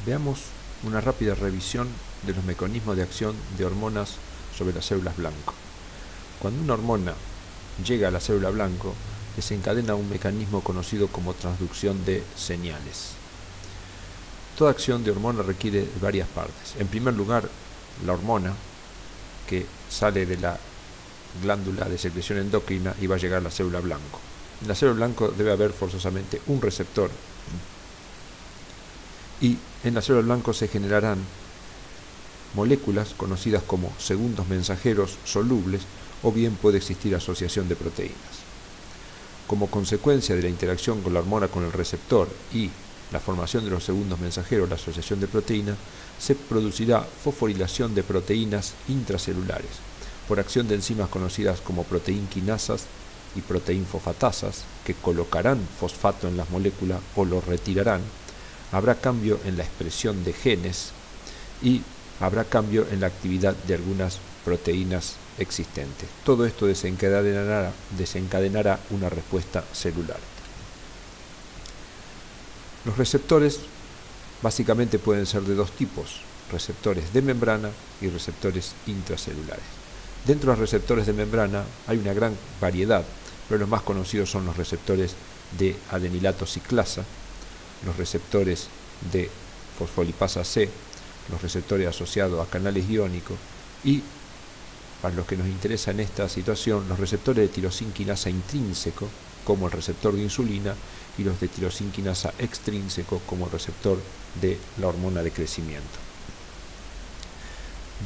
Veamos una rápida revisión de los mecanismos de acción de hormonas sobre las células blanco. Cuando una hormona llega a la célula blanco, desencadena un mecanismo conocido como transducción de señales. Toda acción de hormona requiere varias partes. En primer lugar, la hormona que sale de la glándula de secreción endocrina y va a llegar a la célula blanco. En la célula blanco debe haber forzosamente un receptor y en la célula blanco se generarán moléculas conocidas como segundos mensajeros solubles o bien puede existir asociación de proteínas. Como consecuencia de la interacción con la hormona con el receptor y la formación de los segundos mensajeros, la asociación de proteínas, se producirá fosforilación de proteínas intracelulares por acción de enzimas conocidas como proteinquinasas y proteinfosfatasas que colocarán fosfato en las moléculas o lo retirarán. Habrá cambio en la expresión de genes y habrá cambio en la actividad de algunas proteínas existentes. Todo esto desencadenará una respuesta celular. Los receptores básicamente pueden ser de dos tipos, receptores de membrana y receptores intracelulares. Dentro de los receptores de membrana hay una gran variedad, pero los más conocidos son los receptores de adenilato ciclasa, los receptores de fosfolipasa C, los receptores asociados a canales iónicos y, para los que nos interesa en esta situación, los receptores de tirosinquinasa intrínseco, como el receptor de insulina, y los de tirosinquinasa extrínseco, como el receptor de la hormona de crecimiento.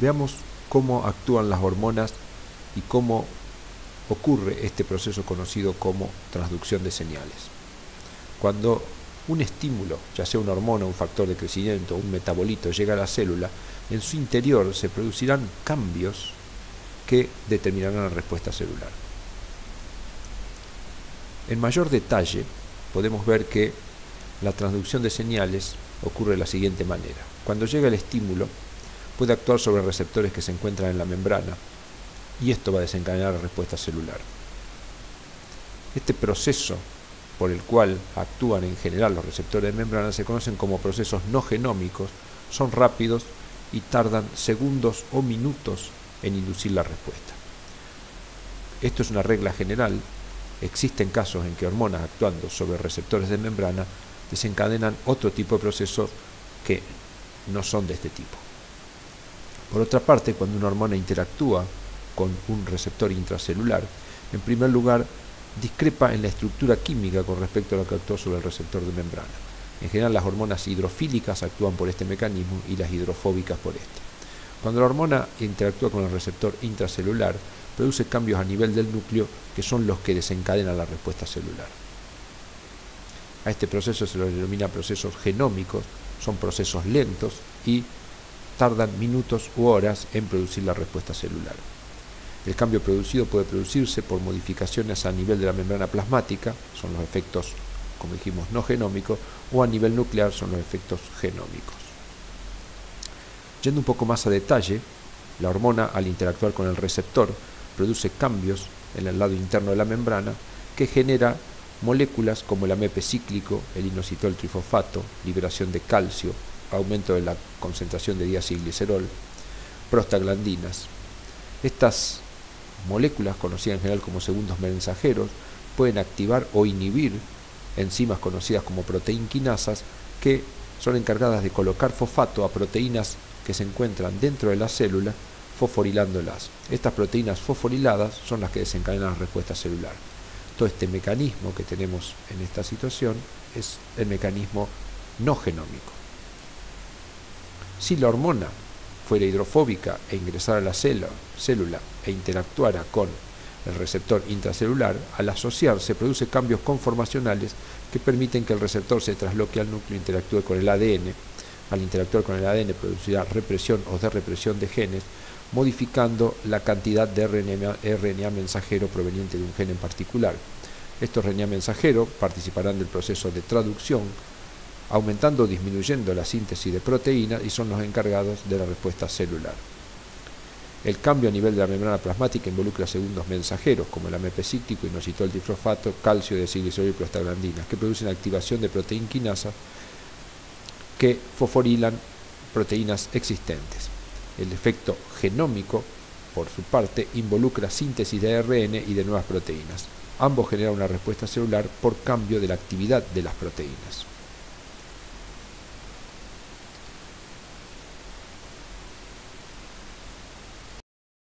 Veamos cómo actúan las hormonas y cómo ocurre este proceso conocido como transducción de señales. Cuando un estímulo, ya sea una hormona, un factor de crecimiento, un metabolito, llega a la célula, en su interior se producirán cambios que determinarán la respuesta celular. En mayor detalle, podemos ver que la transducción de señales ocurre de la siguiente manera. Cuando llega el estímulo, puede actuar sobre receptores que se encuentran en la membrana y esto va a desencadenar la respuesta celular. Este proceso por el cual actúan en general los receptores de membrana se conocen como procesos no genómicos, son rápidos y tardan segundos o minutos en inducir la respuesta. Esto es una regla general. Existen casos en que hormonas actuando sobre receptores de membrana desencadenan otro tipo de procesos que no son de este tipo. Por otra parte, cuando una hormona interactúa con un receptor intracelular, en primer lugar, discrepa en la estructura química con respecto a lo que actuó sobre el receptor de membrana. En general, las hormonas hidrofílicas actúan por este mecanismo y las hidrofóbicas por este. Cuando la hormona interactúa con el receptor intracelular, produce cambios a nivel del núcleo que son los que desencadenan la respuesta celular. A este proceso se lo denomina procesos genómicos, son procesos lentos y tardan minutos u horas en producir la respuesta celular. El cambio producido puede producirse por modificaciones a nivel de la membrana plasmática, son los efectos, como dijimos, no genómicos, o a nivel nuclear son los efectos genómicos. Yendo un poco más a detalle, la hormona al interactuar con el receptor produce cambios en el lado interno de la membrana que genera moléculas como el AMP cíclico, el inositol trifosfato, liberación de calcio, aumento de la concentración de diacilglicerol, prostaglandinas. Estas moléculas, conocidas en general como segundos mensajeros, pueden activar o inhibir enzimas conocidas como proteinquinasas que son encargadas de colocar fosfato a proteínas que se encuentran dentro de la célula, fosforilándolas. Estas proteínas fosforiladas son las que desencadenan la respuesta celular. Todo este mecanismo que tenemos en esta situación es el mecanismo no genómico. Si la hormona fuera hidrofóbica e ingresara a la célula e interactuara con el receptor intracelular, al asociarse produce cambios conformacionales que permiten que el receptor se trasloque al núcleo e interactúe con el ADN. Al interactuar con el ADN producirá represión o desrepresión de genes, modificando la cantidad de RNA mensajero proveniente de un gen en particular. Estos RNA mensajeros participarán del proceso de traducción, aumentando o disminuyendo la síntesis de proteínas y son los encargados de la respuesta celular. El cambio a nivel de la membrana plasmática involucra segundos mensajeros como el AMP cíclico, inositol trifosfato, calcio, diacilglicerol y prostaglandinas, que producen activación de proteinquinasa que fosforilan proteínas existentes. El efecto genómico, por su parte, involucra síntesis de ARN y de nuevas proteínas. Ambos generan una respuesta celular por cambio de la actividad de las proteínas.